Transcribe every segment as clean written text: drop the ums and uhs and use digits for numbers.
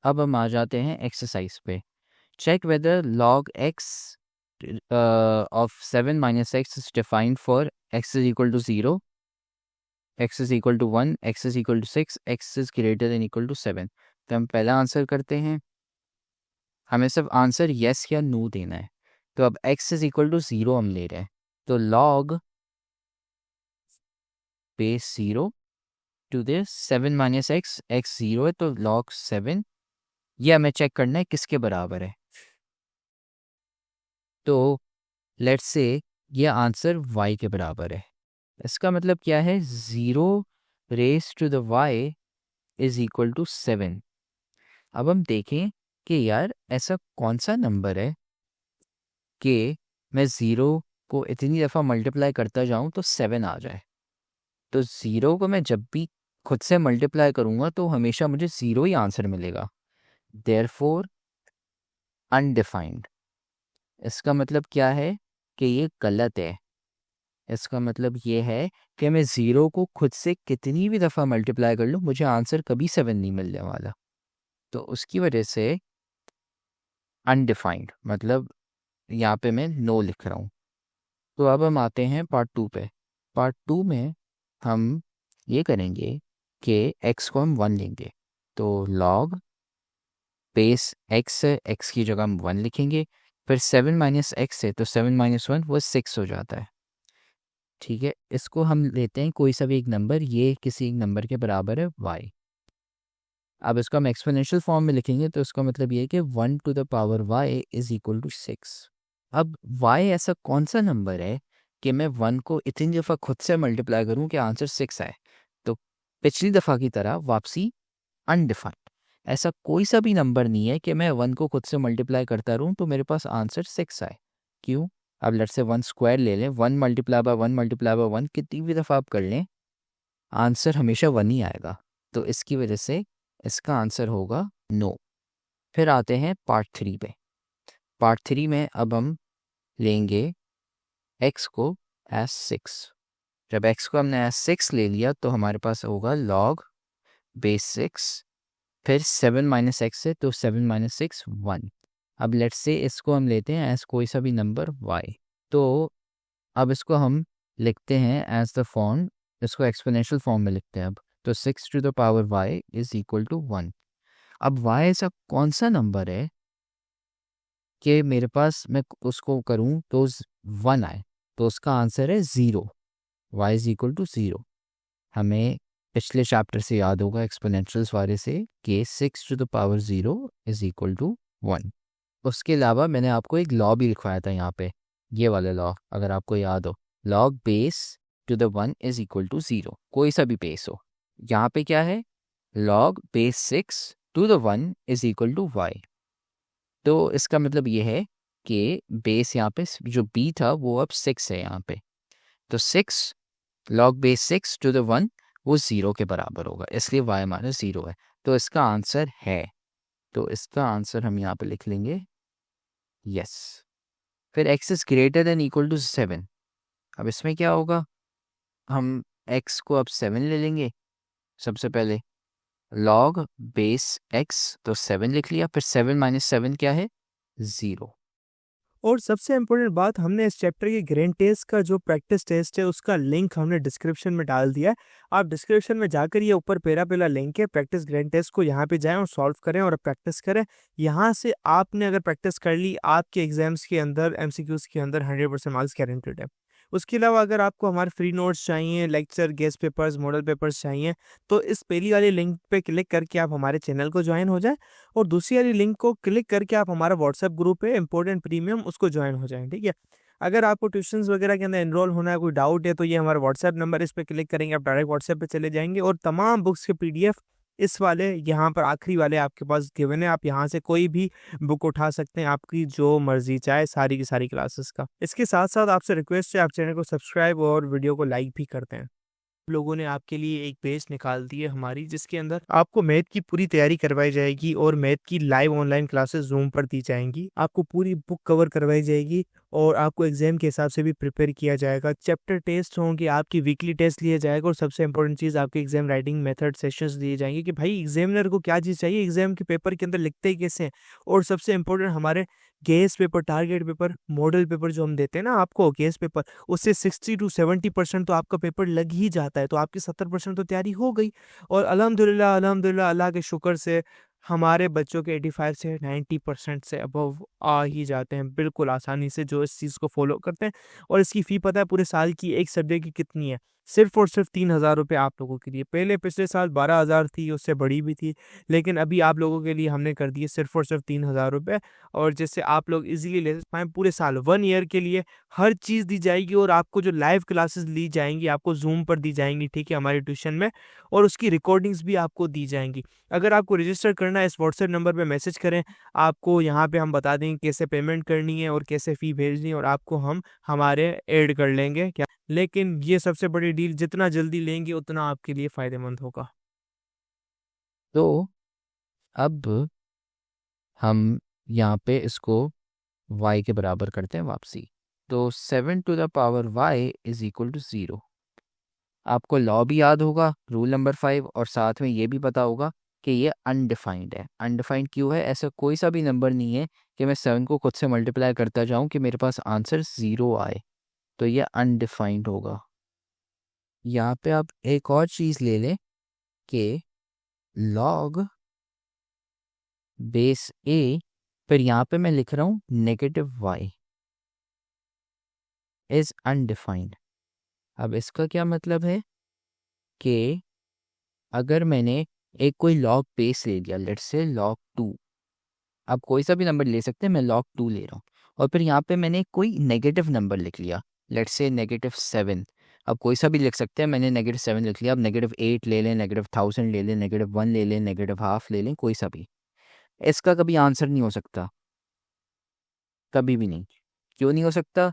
अब हम आ जाते हैं एक्सरसाइज पे। Check whether log x of 7 minus x is defined for x is equal to 0, x is equal to 1, x is equal to 6, x is greater than equal to 7। तो हम पहला answer करते हैं, हमें सिर्फ आंसर yes या no देना है। तो अब x is equal to 0 हम ले रहे हैं, तो log base 0 to this 7 minus x, x 0 है तो log 7, ये हमें चेक करना है किसके बराबर है। तो लेट्स से ये आंसर y के बराबर है। इसका मतलब क्या है, 0 raise to the y is equal to 7। अब हम देखें कि यार ऐसा कौन सा नंबर है कि मैं 0 को इतनी दफ़ा मल्टीप्लाई करता जाऊं तो 7 आ जाए। तो 0 को मैं जब भी खुद से मल्टीप्लाई करूंगा तो हमेशा मुझे 0 ही आंसर मिलेगा। Therefore undefined. इसका मतलब क्या है कि ये गलत है। इसका मतलब ये है कि मैं 0 को खुद से कितनी भी दफ़ा मल्टीप्लाई कर लूँ, मुझे आंसर कभी 7 नहीं मिलने वाला। तो उसकी वजह से अनडिफाइंड, मतलब यहाँ पे मैं नो लिख रहा हूँ। तो अब हम आते हैं पार्ट 2 पे। पार्ट 2 में हम ये करेंगे कि x को हम 1 लेंगे, तो log बेस x है, x की जगह हम 1 लिखेंगे, फिर 7 माइनस x है तो 7 माइनस 1 वो 6 हो जाता है। ठीक है, इसको हम लेते हैं कोई सा भी एक नंबर, ये किसी एक नंबर के बराबर है y। अब इसको हम एक्सपोनेंशियल फॉर्म में लिखेंगे तो इसका मतलब ये है कि 1 to the power y is equal to 6। अब y ऐसा कौन सा नंबर है कि मैं 1 को इतनी दफ़ा खुद से मल्टीप्लाई करूं कि आंसर 6 आए। तो पिछली दफ़ा की तरह वापसी अनडिफाइंड। ऐसा कोई सा भी नंबर नहीं है कि मैं 1 को खुद से मल्टीप्लाई करता रहूं तो मेरे पास आंसर 6 आए। क्यों? अब लेट्स से 1 स्क्वायर ले लें, 1 मल्टीप्लाई बाय 1 मल्टीप्लाई बाय 1 कितनी भी दफ़ा आप कर लें, आंसर हमेशा 1 ही आएगा। तो इसकी वजह से इसका आंसर होगा नो। फिर आते हैं पार्ट 3 पे। पार्ट 3 में अब हम लेंगे x को एज 6। जब x को हमने एज 6 ले लिया तो हमारे पास होगा log बेस 6, फिर 7 माइनस एक्स है तो 7 माइनस 6 1। अब लेट्स से इसको हम लेते हैं एज कोई सा भी नंबर y। तो अब इसको हम लिखते हैं एज द फॉर्म, इसको एक्सपोनेंशियल फॉर्म में लिखते हैं अब। तो 6 to the power y is equal to 1। अब y ऐसा कौन सा नंबर है कि मेरे पास मैं उसको करूं तो 1 आए, तो उसका आंसर है 0। y is equal to 0। हमें पिछले चैप्टर से याद होगा एक्सपोनेंशियल्स वाले से कि 6 to the power 0 is equal to 1। उसके अलावा मैंने आपको एक लॉ भी लिखवाया था यहाँ पे, ये वाला लॉ अगर आपको याद हो, log base to the 1 is equal to 0, कोई सा भी बेस हो। यहाँ पे क्या है, log base 6 to the 1 is equal to y। तो इसका मतलब ये है कि बेस यहाँ पे जो b था वो अब 6 है यहाँ पे। तो 6 log बेस 6 टू द 1 वो 0 के बराबर होगा, इसलिए y हमारा 0 है। तो इसका आंसर है, तो इसका आंसर हम यहाँ पे लिख लेंगे यस। फिर x is greater than equal to 7। अब इसमें क्या होगा, हम x को अब 7 ले लेंगे। सबसे पहले log बेस x तो 7 लिख लिया, फिर 7 माइनस 7 क्या है, 0। और सबसे इम्पोर्टेंट बात, हमने इस चैप्टर के ग्रैंड टेस्ट का जो प्रैक्टिस टेस्ट है उसका लिंक हमने डिस्क्रिप्शन में डाल दिया है। आप डिस्क्रिप्शन में जाकर ये ऊपर पहला लिंक है, प्रैक्टिस ग्रैंड टेस्ट को यहाँ पे जाएं और सॉल्व करें और प्रैक्टिस करें। यहाँ से आपने अगर प्रैक्टिस कर ली, आपके एग्जाम्स के अंदर एमसीक्यूज के अंदर 100% मार्क्स गारंटेड है। उसके अलावा अगर आपको हमारे फ्री नोट्स चाहिए, lecture, guest papers, model papers चाहिए, तो इस पहली वाली लिंक पे क्लिक करके आप हमारे चैनल को ज्वाइन हो जाएं और दूसरी वाली लिंक को क्लिक करके आप हमारा व्हाट्सएप ग्रुप है इम्पोर्टेंट प्रीमियम, उसको ज्वाइन हो जाएं। ठीक है, अगर आपको ट्यूशंस वगैरह के अंदर एनरोल होना है, कोई डाउट है, तो ये हमारा व्हाट्सएप नंबर, इस पर क्लिक करेंगे आप डायरेक्ट व्हाट्सएप पे चले जाएंगे और तमाम बुक्स के पीडीएफ इस वाले यहाँ पर आखिरी वाले आपके पास गिवन है। आप यहाँ से कोई भी बुक उठा सकते हैं, आपकी जो मर्जी चाहे, सारी की सारी क्लासेस का। इसके साथ साथ आपसे रिक्वेस्ट है, आप चैनल को सब्सक्राइब और वीडियो को लाइक भी करते हैं। लोगों ने आपके लिए एक पेज निकाल दी है हमारी, जिसके अंदर आपको मैथ की पूरी तैयारी करवाई जाएगी और मैथ की लाइव ऑनलाइन क्लासेस जूम पर दी जाएंगी। आपको पूरी बुक कवर करवाई जाएगी और आपको एग्जाम के हिसाब से भी प्रिपेयर किया जाएगा। चैप्टर टेस्ट होंगे, आपकी वीकली टेस्ट लिया जाएगा और सबसे इंपॉर्टेंट चीज़ आपके एग्जाम राइटिंग मेथड सेशंस दिए जाएंगे कि भाई एग्जामिनर को क्या चीज़ चाहिए, एग्जाम के पेपर के अंदर लिखते ही कैसे हैं। और सबसे इंपॉर्टेंट हमारे guess paper, target paper, model paper जो हम देते हैं ना आपको गेस पेपर, उससे 60 to 70% तो आपका पेपर लग ही जाता है, तो आपकी 70% तो तैयारी हो गई। और अल्हम्दुलिल्लाह अल्हम्दुलिल्लाह अल्लाह के शुक्र से हमारे बच्चों के 85 से 90% से अबव आ ही जाते हैं बिल्कुल आसानी से, जो इस चीज़ को फॉलो करते हैं। और इसकी फ़ी पता है पूरे साल की एक सब्जेक्ट की कितनी है? सिर्फ़ और सिर्फ 3,000 रुपये आप लोगों के लिए। पहले पिछले साल 12,000 थी, उससे बड़ी भी थी, लेकिन अभी आप लोगों के लिए हमने कर दी है सिर्फ़ और सिर्फ 3,000 रुपये। और जिससे आप लोग ईज़िली ले पाएँ पूरे साल 1 ईयर के लिए हर चीज़ दी जाएगी। और आपको जो लाइव क्लासेस ली जाएँगी, आपको ज़ूम पर दी जाएँगी, ठीक है, हमारे ट्यूशन में, और उसकी रिकॉर्डिंग्स भी आपको दी जाएँगी। अगर आपको रजिस्टर करना है, इस व्हाट्सएप नंबर पे मैसेज करें, आपको यहाँ पे हम बता देंगे कैसे पेमेंट करनी है और कैसे फ़ी भेजनी है, और आपको हम हमारे ऐड कर लेंगे क्या। लेकिन ये सबसे बड़ी डील, जितना जल्दी लेंगे उतना आपके लिए फ़ायदेमंद होगा। तो अब हम यहाँ पे इसको y के बराबर करते हैं वापसी। तो 7 to the power y is equal to 0। आपको लॉ भी याद होगा, रूल नंबर 5, और साथ में ये भी पता होगा कि ये अनडिफाइंड है। अनडिफाइंड क्यों है? ऐसा कोई सा भी नंबर नहीं है कि मैं 7 को खुद से मल्टीप्लाई करता जाऊं कि मेरे पास आंसर 0 आए, तो ये अनडिफाइंड होगा। यहाँ पे आप एक और चीज़ ले लें कि लॉग बेस a, फिर यहाँ पे मैं लिख रहा हूँ -y इज अनडिफाइंड। अब इसका क्या मतलब है कि अगर मैंने एक कोई लॉग बेस ले लिया, लेट्स से log 2, आप कोई सा भी नंबर ले सकते हैं, मैं log 2 ले रहा हूँ, और फिर यहाँ पे मैंने कोई नेगेटिव नंबर लिख लिया, लेट्स से -7। अब कोई सा भी लिख सकते हैं, मैंने -7 लिख लिया। अब -8 ले लें, -1000 ले लें, -1 ले लें, -half ले लें, कोई सा भी, इसका कभी आंसर नहीं हो सकता, कभी भी नहीं। क्यों नहीं हो सकता?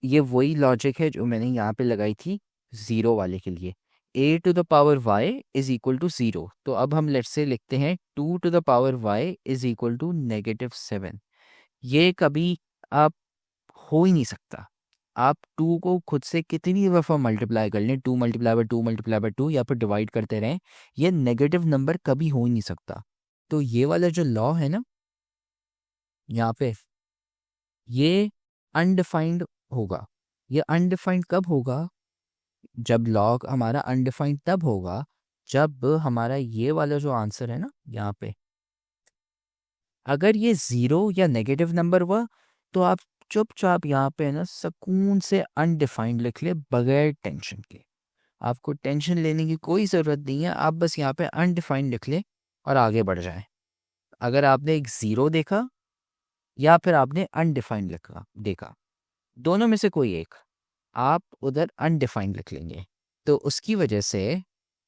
ये वही लॉजिक है जो मैंने यहाँ पे लगाई थी 0 वाले के लिए। a to the power y is equal to 0। तो अब हम लेट्स से लिखते हैं 2 to the power y is equal to -7। ये कभी आप हो ही नहीं सकता। आप 2 को खुद से कितनी दफ़ा मल्टीप्लाई कर लें, 2 मल्टीप्लाई बाय 2 मल्टीप्लाई बाय 2, या फिर डिवाइड करते रहें, ये नेगेटिव नंबर कभी हो ही नहीं सकता। तो ये वाला जो लॉ है ना यहाँ पे, ये अनडिफाइंड होगा। ये अनडिफाइंड कब होगा? जब लॉग हमारा अनडिफाइंड तब होगा जब हमारा ये वाला जो आंसर है ना यहाँ पे, अगर ये 0 या नेगेटिव नंबर हुआ, तो आप चुपचाप यहाँ पे ना सुकून से अनडिफाइंड लिख ले, बगैर टेंशन के। आपको टेंशन लेने की कोई ज़रूरत नहीं है, आप बस यहाँ पे अनडिफाइंड लिख ले और आगे बढ़ जाएं। अगर आपने एक 0 देखा या फिर आपने अनडिफाइंड लिखा देखा, दोनों में से कोई एक, आप उधर अनडिफाइंड लिख लेंगे। तो उसकी वजह से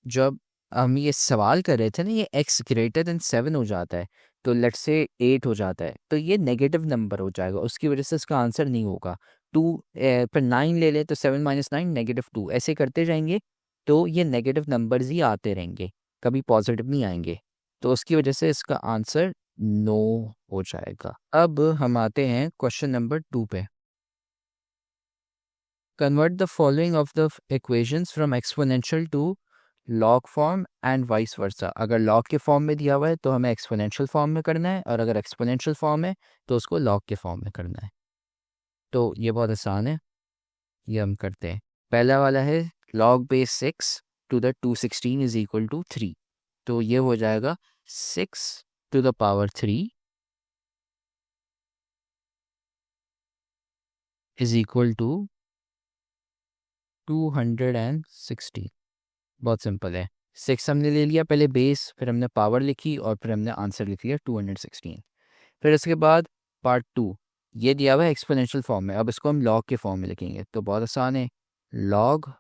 जब हम ये सवाल कर रहे थे ना, ये x ग्रेटर देन 7 हो जाता है, तो लेट्स से 8 हो जाता है, तो ये नेगेटिव नंबर हो जाएगा, उसकी वजह से इसका आंसर नहीं होगा। 2 फिर 9 ले ले तो 7 - 9 -2, ऐसे करते जाएंगे तो ये नेगेटिव नंबर्स ही आते रहेंगे, कभी पॉजिटिव नहीं आएंगे। तो उसकी वजह से इसका आंसर नो हो जाएगा। अब हम आते हैं क्वेश्चन नंबर 2 पे। Convert the following of the equations from exponential to log form and vice versa. अगर log के फॉर्म में दिया हुआ है तो हमें एक्सपोनेंशियल फॉर्म में करना है, और अगर एक्सपोनेंशियल फॉर्म है तो उसको log के फॉर्म में करना है। तो ये बहुत आसान है, ये हम करते हैं। पहला वाला है log base 6 to the 216 is equal to 3। तो ये हो जाएगा 6 to the power 3 is equal to 216। बहुत सिंपल है। 6 हमने ले लिया पहले बेस, फिर हमने पावर लिखी, और फिर हमने आंसर लिख लिया 216। फिर इसके बाद पार्ट 2, ये दिया हुआ है एक्सपोनेंशियल फॉर्म में, अब इसको हम लॉग के फॉर्म में लिखेंगे। तो बहुत आसान है, लॉग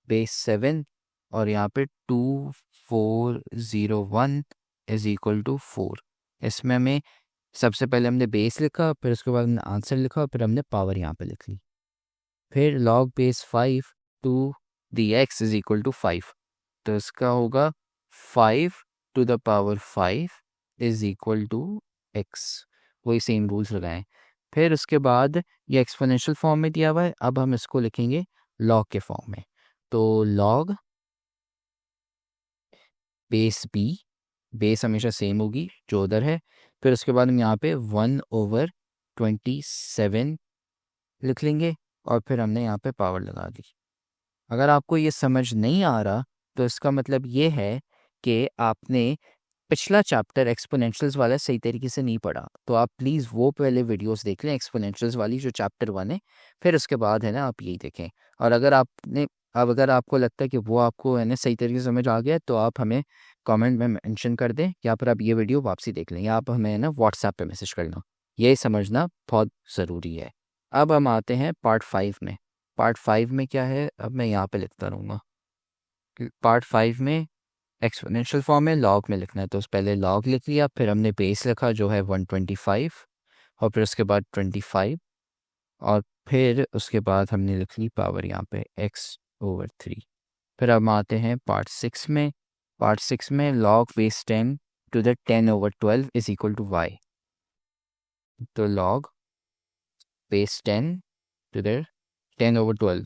बेस 7 और यहाँ पे 2401 इज इक्वल टू 4। इसमें हमें सबसे पहले हमने बेस लिखा, फिर उसके बाद हमने आंसर लिखा, फिर हमने पावर यहाँ पे लिख ली। फिर log base 5 to the x is equal to 5, तो इसका होगा 5 to the power 5 is equal to x। वही सेम रूल्स लगाएं, फिर उसके बाद ये एक्सपोनेंशियल फॉर्म में दिया हुआ है, अब हम इसको लिखेंगे लॉग के फॉर्म में। तो लॉग बेस बी, बेस हमेशा सेम होगी जो उधर है। फिर उसके बाद हम यहाँ पे 1/27 लिख लेंगे और फिर हमने यहाँ पे पावर लगा दी। अगर आपको ये समझ नहीं आ रहा तो इसका मतलब ये है कि आपने पिछला चैप्टर एक्सपोनेंशियल्स वाला सही तरीके से नहीं पढ़ा। तो आप प्लीज़ वो पहले वीडियोस देख लें एक्सपोनेंशियल्स वाली जो चैप्टर 1 है, फिर उसके बाद है ना आप यही देखें। और अगर आपको लगता है कि वो आपको है ना सही तरीके से समझ आ गया तो आप हमें कमेंट में मेंशन कर दें, या फिर आप ये वीडियो वापसी देख लें, या आप हमें है ना व्हाट्सएप पे मैसेज करना। ये समझना बहुत ज़रूरी है। अब हम आते हैं पार्ट 5 में। पार्ट 5 में क्या है, अब मैं यहाँ पे लिखता रहूँगा। पार्ट 5 में एक्सपोनेंशियल फॉर्म में लॉग में लिखना है, तो पहले लॉग लिख लिया, फिर हमने बेस लिखा जो है 125, और फिर उसके बाद 25, और फिर उसके बाद हमने लिख ली पावर यहाँ पे x/3। फिर अब आते हैं पार्ट 6 में। पार्ट 6 में log base 10 to the 10/12 is equal to y। तो लॉग बेस 10 टू द 10/12,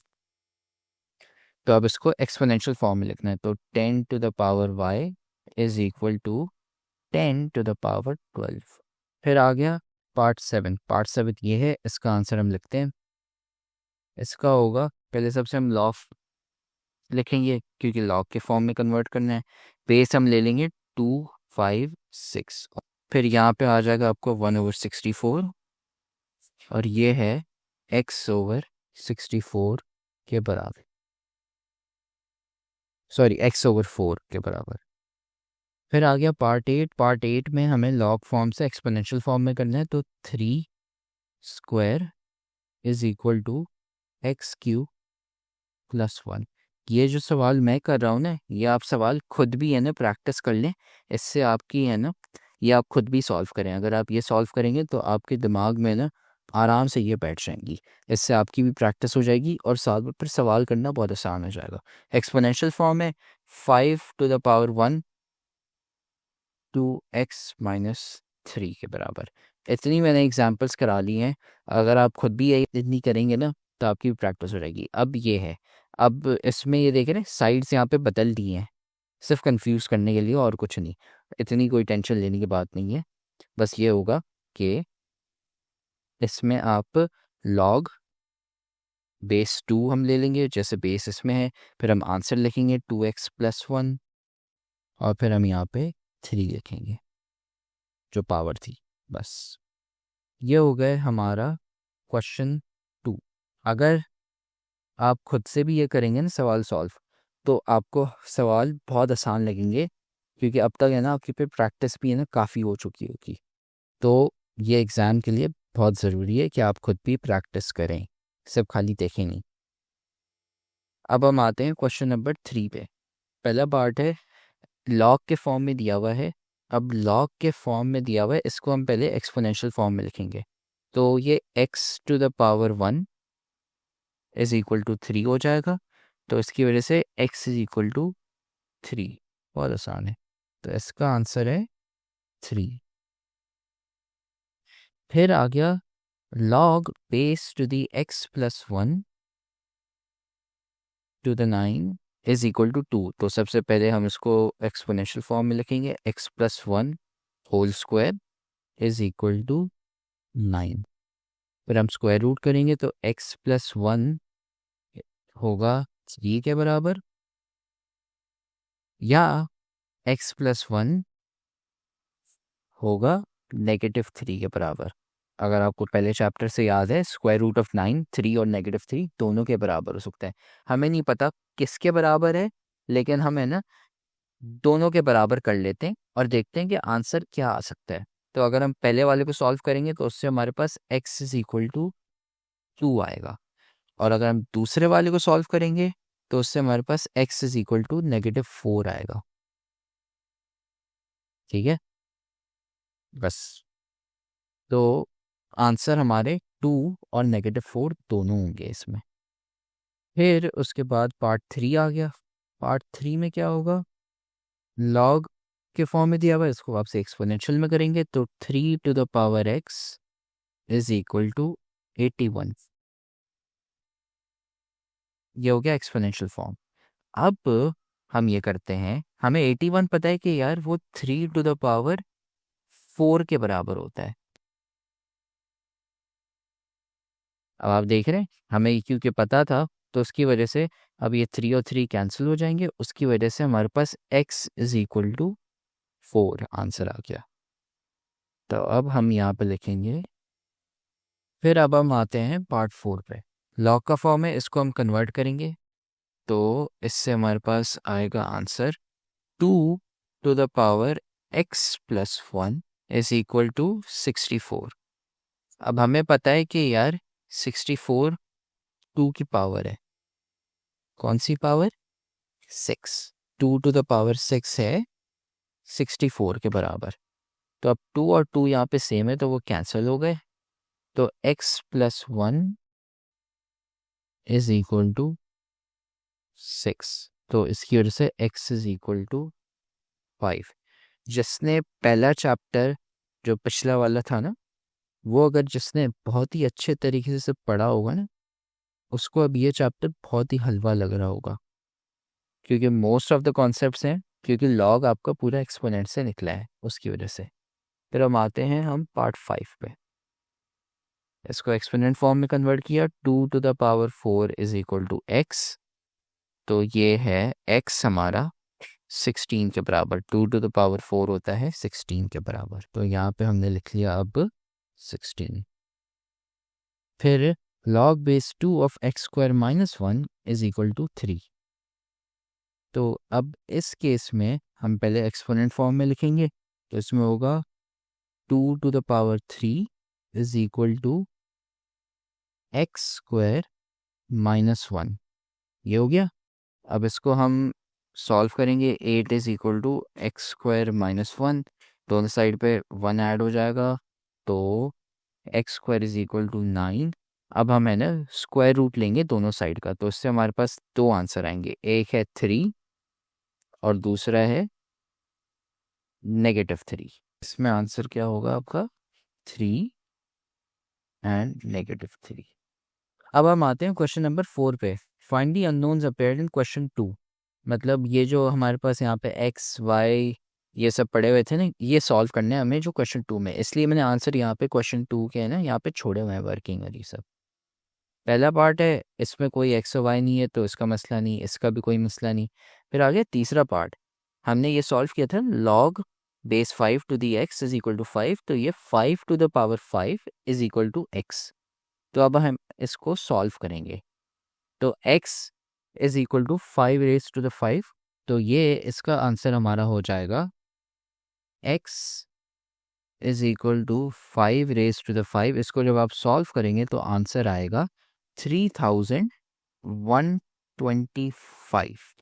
तो अब इसको एक्सपोनेंशियल फॉर्म में लिखना है, तो 10 to the power y is equal to 10 to the power 12। फिर आ गया पार्ट 7। पार्ट 7 ये है, इसका आंसर हम लिखते हैं। इसका होगा, पहले सबसे हम लॉग लिखेंगे क्योंकि लॉग के फॉर्म में कन्वर्ट करना है। बेस हम ले लेंगे 256, फिर यहाँ पे आ जाएगा आपको 1/64, और ये है x/64 के बराबर, सॉरी x/4 के बराबर। फिर आ गया पार्ट 8। पार्ट 8 में हमें लॉग फॉर्म से एक्सपोनेंशियल फॉर्म में करना है, तो 3² इज इक्वल टू x³ + 1। ये जो सवाल मैं कर रहा हूँ ना, ये आप सवाल खुद भी है ना प्रैक्टिस कर लें। इससे आपकी है ना, ये आप खुद भी सॉल्व करें। अगर आप ये सॉल्व करेंगे तो आपके दिमाग में ना आराम से ये बैठ जाएंगी। इससे आपकी भी प्रैक्टिस हो जाएगी और साथ में फिर सवाल करना बहुत आसान हो जाएगा। एक्सपोनेंशियल फॉर्म में 5⁻1 2x-3 के बराबर। इतनी मैंने एग्जांपल्स करा ली हैं। अगर आप खुद भी यही इतनी करेंगे ना तो आपकी प्रैक्टिस हो जाएगी। अब ये है, अब इसमें ये देख रहे हैं साइड्स यहाँ पे बदल दी हैं सिर्फ कंफ्यूज करने के लिए, और कुछ नहीं। इतनी कोई टेंशन लेने की बात नहीं है। बस ये होगा कि इसमें आप लॉग बेस 2 हम ले लेंगे जैसे बेस इसमें है, फिर हम आंसर लिखेंगे 2x+1, और फिर हम यहाँ पे 3 लिखेंगे जो पावर थी। बस ये हो गए हमारा क्वेश्चन 2। अगर आप खुद से भी ये करेंगे ना सवाल सॉल्व, तो आपको सवाल बहुत आसान लगेंगे, क्योंकि अब तक है ना आपकी पे प्रैक्टिस भी है ना काफ़ी हो चुकी होगी। तो ये एग्ज़ाम के लिए बहुत ज़रूरी है कि आप खुद भी प्रैक्टिस करें, सिर्फ खाली देखें नहीं। अब हम आते हैं क्वेश्चन नंबर 3 पे। पहला पार्ट है लॉग के फॉर्म में दिया हुआ है। अब लॉग के फॉर्म में दिया हुआ है, इसको हम पहले एक्सपोनेंशियल फॉर्म में लिखेंगे। तो ये x⁻1 इज इक्वल टू 3 हो जाएगा। तो इसकी वजह से x इज इक्वल टू 3, बहुत आसान है। तो इसका आंसर है 3। फिर आ गया log base to the x+1 to the 9 is equal to 2। तो सबसे पहले हम इसको एक्सपोनेंशियल फॉर्म में लिखेंगे, x+1 whole square is equal to 9। फिर हम स्क्वायर रूट करेंगे तो x+1 होगा 3 के बराबर, या x+1 होगा -3 के बराबर। अगर आपको पहले चैप्टर से याद है, स्क्वायर रूट ऑफ 9 3 और -3 दोनों के बराबर हो सकता है। हमें नहीं पता किसके बराबर है, लेकिन हम है ना दोनों के बराबर कर लेते हैं और देखते हैं कि आंसर क्या आ सकता है। तो अगर हम पहले वाले को सॉल्व करेंगे तो उससे हमारे पास x इज इक्वल टू 2 आएगा, और अगर हम दूसरे वाले को सॉल्व करेंगे तो उससे हमारे पास x इज इक्वल टू -4 आएगा। ठीक है, बस। तो आंसर हमारे 2 और -4 दोनों होंगे इसमें। फिर उसके बाद पार्ट 3 आ गया। पार्ट 3 में क्या होगा, लॉग के फॉर्म में दिया हुआ है, इसको आपसे एक्सपोनेंशियल में करेंगे, तो 3 to the power x is equal to 81। ये हो गया एक्सपोनेंशियल फॉर्म। अब हम ये करते हैं, हमें 81 पता है कि यार वो 3 टू द पावर 4 के बराबर होता है। अब आप देख रहे हैं हमें क्योंकि पता था, तो उसकी वजह से अब ये 3 और 3 कैंसिल हो जाएंगे, उसकी वजह से हमारे पास x is equal to 4 answer आ गया। तो अब हम यहाँ पे लिखेंगे। फिर अब हम आते हैं पार्ट 4 पे। लॉग का फॉर्म है, इसको हम कन्वर्ट करेंगे, तो इससे हमारे पास आएगा answer 2 to the power x plus 1 is equal to 64। अब हमें पता है कि यार 64 2 की पावर है। कौन सी पावर? 6। 2 टू द पावर 6 है 64 के बराबर। तो अब 2 और 2 यहाँ पे सेम है तो वो कैंसिल हो गए। तो x plus 1 is equal to 6। तो इसकी वजह से x इज इक्वल टू 5। जिसने पहला चैप्टर जो पिछला वाला था ना, वो अगर जिसने बहुत ही अच्छे तरीके से पढ़ा होगा ना, उसको अब ये चैप्टर बहुत ही हलवा लग रहा होगा, क्योंकि मोस्ट ऑफ द कॉन्सेप्ट्स हैं, क्योंकि लॉग आपका पूरा एक्सपोनेंट से निकला है उसकी वजह से। फिर हम आते हैं हम पार्ट 5 पे। इसको एक्सपोनेंट फॉर्म में कन्वर्ट किया, 2 to the power 4 is equal to x। तो ये है x हमारा 16 के बराबर। 2 टू द पावर 4 होता है 16 के बराबर, तो यहाँ पे हमने लिख लिया अब 16। फिर log base 2 of x square minus 1 is equal to 3। तो अब इस केस में हम पहले एक्सपोनेंट फॉर्म में लिखेंगे, तो इसमें होगा 2 to the power 3 is equal to x square minus 1। ये हो गया। अब इसको हम सॉल्व करेंगे। 8 is equal to x square minus 1, दोनों साइड पे 1 ऐड हो जाएगा, तो x square is equal to 9। अब हम है ना स्क्वायर रूट लेंगे दोनों साइड का, तो इससे हमारे पास दो आंसर आएंगे, एक है 3 और दूसरा है -3। इसमें आंसर क्या होगा आपका? 3 एंड -3। अब हम आते हैं क्वेश्चन नंबर 4 पे। Find the unknowns appeared in question 2। मतलब ये जो हमारे पास यहाँ पे x y ये सब पड़े हुए थे ना, ये सॉल्व करने हैं हमें जो क्वेश्चन 2 में, इसलिए मैंने आंसर यहाँ पे क्वेश्चन 2 के है ना यहाँ पे छोड़े हुए हैं वर्किंग और ये सब। पहला पार्ट है, इसमें कोई x और y नहीं है तो इसका मसला नहीं, इसका भी कोई मसला नहीं। फिर आगे तीसरा पार्ट, हमने ये सॉल्व किया था log base 5 to the x is equal to 5, तो ये 5 to the power 5 is equal to x। तो अब हम इसको सॉल्व करेंगे, तो x is equal to 5 raise to the 5, तो ये इसका आंसर हमारा हो जाएगा x is equal to 5 raise to the 5। इसको जब आप सॉल्व करेंगे तो आंसर आएगा 3125।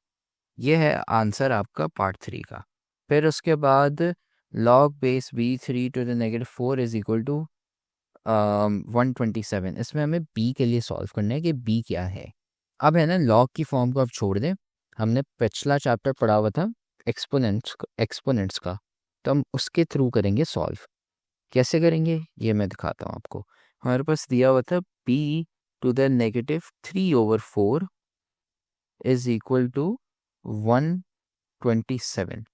ये है आंसर आपका पार्ट 3 का। फिर उसके बाद log base b 3 to the -4 is equal to 127। इसमें हमें b के लिए सॉल्व करना है कि b क्या है। अब है ना log की फॉर्म को आप छोड़ दें, हमने पिछला चैप्टर पढ़ा हुआ था एक्सपोनेंट्स का, तो हम उसके थ्रू करेंगे सॉल्व। कैसे करेंगे ये मैं दिखाता हूँ आपको। हमारे पास दिया हुआ था b to the -3/4 is equal to 127।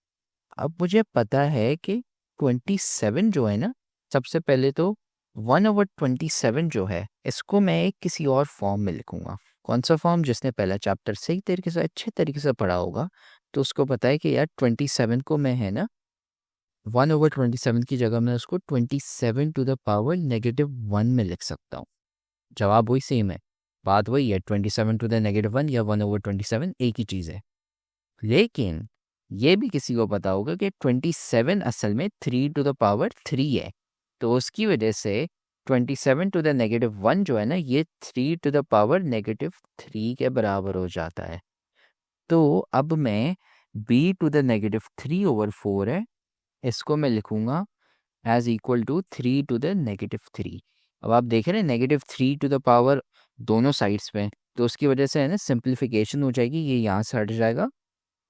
अब मुझे पता है कि 27 जो है ना, सबसे पहले तो 1/27 जो है इसको मैं एक किसी और फॉर्म में लिखूंगा। कौन सा फॉर्म? जिसने पहला चैप्टर सही तरीके से अच्छे तरीके से पढ़ा होगा तो उसको पता है कि यार 27 को मैं है ना 1/27 की जगह मैं उसको 27 टू द पावर -1 में लिख सकता हूँ। जवाब वही सेम है, बात वही है, 27 टू द -1 या 1/27 एक ही चीज़ है। लेकिन ये भी किसी को पता होगा कि 27 असल में 3 टू द पावर 3 है, तो उसकी वजह से 27 टू द -1 जो है ना, ये 3 टू द पावर -3 के बराबर हो जाता है। तो अब मैं b टू द -3/4 है, इसको मैं लिखूंगा as equal to 3 to the -3। अब आप देख रहे हैं -3 टू द पावर दोनों साइड्स पे, तो उसकी वजह से है ना सिंप्लीफिकेशन हो जाएगी, ये यहाँ से हट जाएगा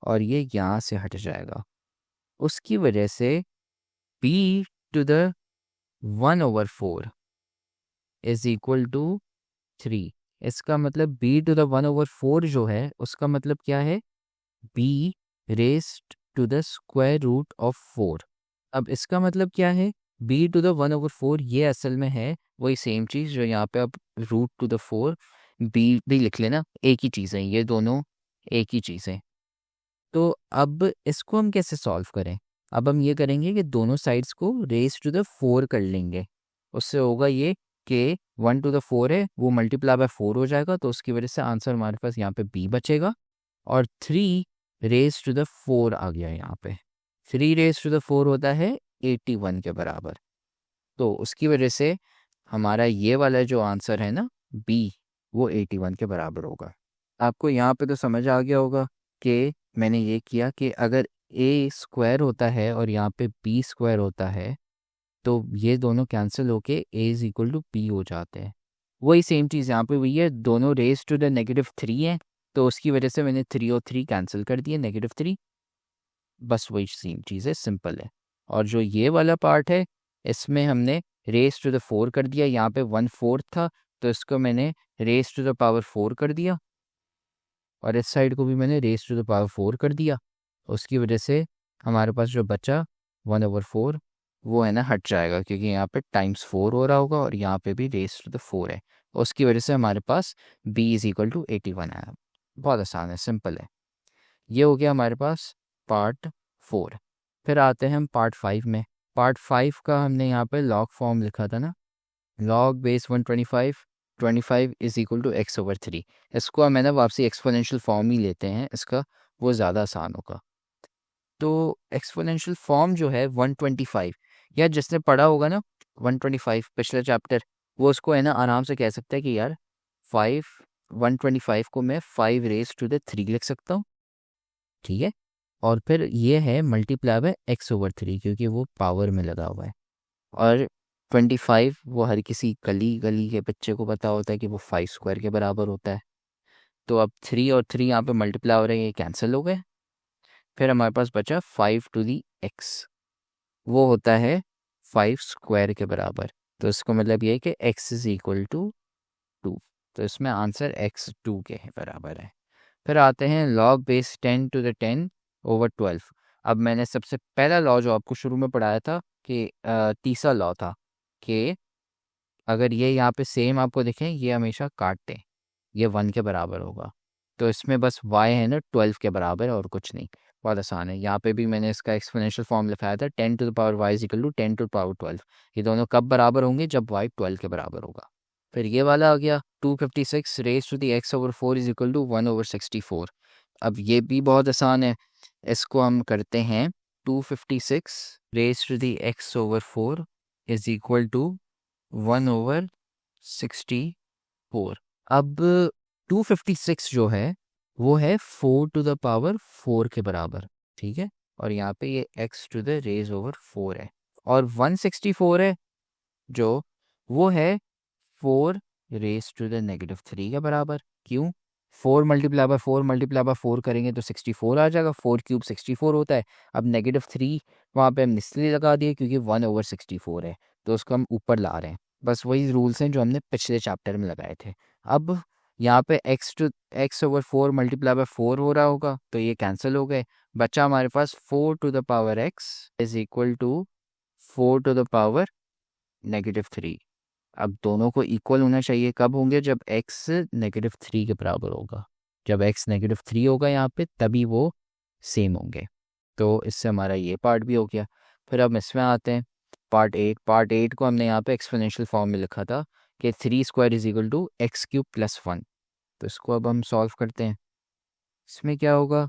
और ये यहाँ से हट जाएगा। उसकी वजह से b to the 1/4 is equal to 3। इसका मतलब b टू द 1/4 जो है उसका मतलब क्या है, b raised to the square root of 4। अब इसका मतलब क्या है, b टू द 1/4 ये असल में है वही सेम चीज़ जो यहाँ पे अब रूट टू द 4 b भी लिख लेना, एक ही चीज़ है, ये दोनों एक ही चीज़ है। तो अब इसको हम कैसे सॉल्व करें, अब हम ये करेंगे कि दोनों साइड्स को रेस टू द 4 कर लेंगे। उससे होगा ये कि 1 टू द 4 है वो मल्टीप्लाई बाय 4 हो जाएगा, तो उसकी वजह से आंसर हमारे पास यहाँ पे b बचेगा। और 3 रेस टू द 4 आ गया यहाँ पे, 3 रेस टू द 4 होता है 81 के बराबर। तो उसकी वजह से हमारा ये वाला जो आंसर है ना b, वो 81 के बराबर होगा। आपको यहाँ पे तो समझ आ गया होगा कि मैंने ये किया कि अगर a स्क्वायर होता है और यहाँ पे b स्क्वायर होता है तो ये दोनों कैंसिल होके a is equal to p हो जाते हैं। वही सेम चीज़ यहाँ पे हुई है, दोनों रेस टू द -3 है, तो उसकी वजह से मैंने 3 और 3 कैंसिल कर दिए, -3। बस वही सेम चीज़ है, सिंपल है। और जो ये वाला पार्ट है इसमें हमने रेस टू द 4 कर दिया, यहाँ पे 1/4 था तो इसको मैंने रेस टू द पावर 4 कर दिया, और इस साइड को भी मैंने रेस टू द पावर 4 कर दिया। उसकी वजह से हमारे पास जो बचा 1/4 वो है ना हट जाएगा, क्योंकि यहाँ पे टाइम्स 4 हो रहा होगा और यहाँ पे भी रेस टू द 4 है। उसकी वजह से हमारे पास b इज इक्वल टू 81 आया। बहुत आसान है, सिंपल है। ये हो गया हमारे पास पार्ट 4। फिर आते हैं हम पार्ट 5 में। पार्ट 5 का हमने यहाँ पे लॉग फॉर्म लिखा था ना, log base 125 25 is equal to x/3। इसको हम है ना वापसी एक्सपोनेंशियल फॉर्म ही लेते हैं, इसका वो ज़्यादा आसान होगा। तो एक्सपोनेंशियल फॉर्म जो है 125, यार जिसने पढ़ा होगा ना 125 पिछले चैप्टर, वो उसको है ना आराम से कह सकता है कि यार 125 को मैं 5 रेज टू द 3 लिख सकता हूँ, ठीक है। और फिर ये है मल्टीप्लाई बाय x/3 क्योंकि वो पावर में लगा हुआ है। और 25 वो हर किसी गली गली के बच्चे को पता होता है कि वो 5 स्क्वायर के बराबर होता है। तो अब 3 और 3 यहाँ पे मल्टीप्लाई हो रहे हैं, ये कैंसिल हो गए। फिर हमारे पास बचा 5 टू दी x, वो होता है 5 स्क्वायर के बराबर। तो इसको मतलब ये है कि x इज इक्वल टू 2। तो इसमें आंसर x 2 के बराबर है। फिर आते हैं लॉग बेस 10 टू द 10/12। अब मैंने सबसे पहला लॉ जो आपको शुरू में पढ़ाया था कि तीसरा लॉ था कि अगर ये यहाँ पे सेम आपको दिखें, ये हमेशा काटते हैं, ये 1 के बराबर होगा। तो इसमें बस y है ना 12 के बराबर है और कुछ नहीं, बहुत आसान है। यहाँ पे भी मैंने इसका एक्सपोनेंशियल फॉर्म लिखाया था 10 to the power y is equal to 10 to the power 12। ये दोनों कब बराबर होंगे, जब y 12 के बराबर होगा। फिर ये वाला आ गया 256 raise to the x/4 is equal to 1/64। अब ये भी बहुत आसान है, इसको हम करते हैं 256 raise to the x/4 is equal to 1/64। अब 256 जो है वो है 4 टू द पावर 4 के बराबर, ठीक है। और यहाँ पे ये x to the raise over 4 है। और 164 है जो वो है 4 रेज टू द -3 के बराबर। क्यों, 4 मल्टीप्लाई बाय 4 मल्टीप्लाई बाय 4 करेंगे तो 64 आ जाएगा, 4³ 64 होता है। अब -3 वहाँ पे हम इसलिए लगा दिए क्योंकि 1/64 है, तो उसको हम ऊपर ला रहे हैं। बस वही रूल्स हैं जो हमने पिछले चैप्टर में लगाए थे। अब यहाँ पे x/4 मल्टीप्लाई बाय 4 हो रहा होगा तो ये कैंसिल हो गए। बचा हमारे पास 4 to the power x is equal to 4 to the power -3। अब दोनों को इक्वल होना चाहिए, कब होंगे, जब x -3 के बराबर होगा। जब x -3 होगा यहाँ पे तभी वो सेम होंगे। तो इससे हमारा ये पार्ट भी हो गया। फिर अब इसमें आते हैं पार्ट 8। पार्ट 8 को हमने यहाँ पे एक्सपोनेंशियल फॉर्म में लिखा था कि 3 square is equal to x³ + 1। तो इसको अब हम सॉल्व करते हैं। इसमें क्या होगा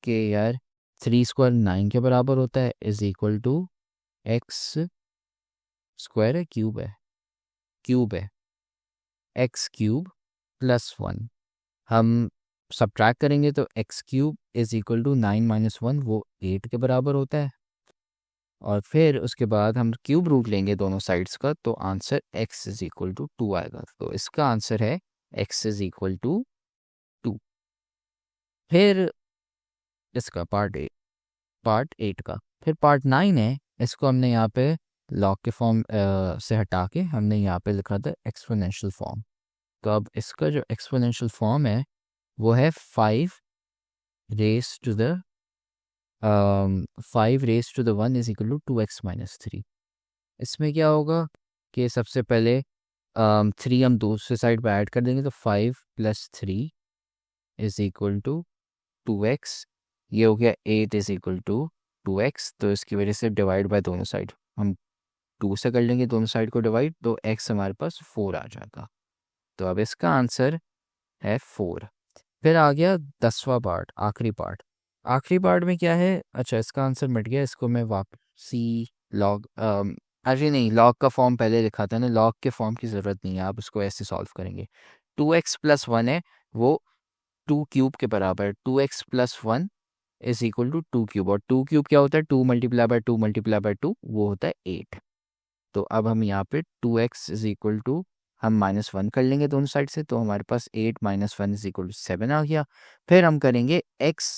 कि यार 3 स्क्वायर 9 के बराबर होता है is equal to x square है, क्यूब है, क्यूब है x³ + 1। हम सब्ट्रैक्ट करेंगे तो x³ इज इक्वल टू 9 - 1 वो 8 के बराबर होता है। और फिर उसके बाद हम क्यूब रूट लेंगे दोनों साइड्स का, तो answer x is equal to 2 आएगा। तो इसका आंसर है x इज इक्वल टू 2। फिर इसका पार्ट 8 का। फिर पार्ट 9 है, इसको हमने यहाँ पे लॉग के फॉर्म से हटा के हमने यहाँ पे लिखा था एक्सपोनेंशियल फॉर्म। तो अब इसका जो एक्सपोनेंशियल फॉर्म है वो है 5 raise to the 5 raise to the 1 is equal to 2x minus 3। इसमें क्या होगा कि सबसे पहले 3 हम दूसरे साइड पर ऐड कर देंगे, तो 5 + 3 इज इक्वल टू 2x। ये हो गया 8 इज इक्वल टू 2x। तो इसकी वजह से डिवाइड बाय दोनों साइड हम 2 से कर लेंगे दोनों साइड को डिवाइड, तो x हमारे पास 4 आ जाएगा। तो अब इसका आंसर है 4। फिर आ गया 10वां पार्ट, आखिरी पार्ट। आखिरी पार्ट में क्या है, अच्छा इसका आंसर मिट गया, इसको मैं वापसी लॉग अरे नहीं, लॉग का फॉर्म पहले लिखा था ना, लॉग के फॉर्म की ज़रूरत नहीं है, आप उसको ऐसे सॉल्व करेंगे। 2x + 1 है वो 2 क्यूब के बराबर है। 2x + 1 is equal to 2 cube, और 2 क्यूब क्या होता है, 2 × 2 × 2 वो होता है 8। तो अब हम यहाँ पे 2x इज इक्वल टू हम -1 कर लेंगे दोनों साइड से, तो हमारे पास 8 - 1 इज इक्वल टू 7 आ गया। फिर हम करेंगे x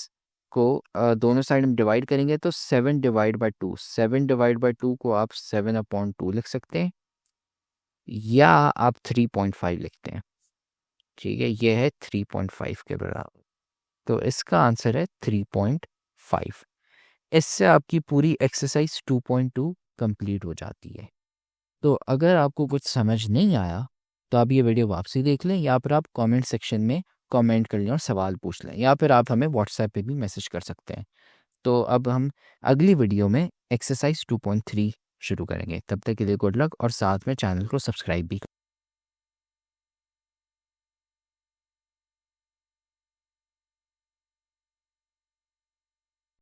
को दोनों साइड में डिवाइड करेंगे, तो 7 डिवाइड बाई 2, 7 डिवाइड बाई 2 को आप 7/2 लिख सकते हैं, या आप 3.5 लिखते हैं। ठीक है, ये है 3.5 के बराबर। तो इसका आंसर है 3.5। इससे आपकी पूरी एक्सरसाइज 2.2 कंप्लीट हो जाती है। तो अगर आपको कुछ समझ नहीं आया तो आप ये वीडियो वापसी देख लें, या फिर आप कमेंट सेक्शन में कमेंट कर लें और सवाल पूछ लें, या फिर आप हमें व्हाट्सएप पे भी मैसेज कर सकते हैं। तो अब हम अगली वीडियो में एक्सरसाइज 2.3 शुरू करेंगे। तब तक के लिए गुड लक, और साथ में चैनल को सब्सक्राइब भी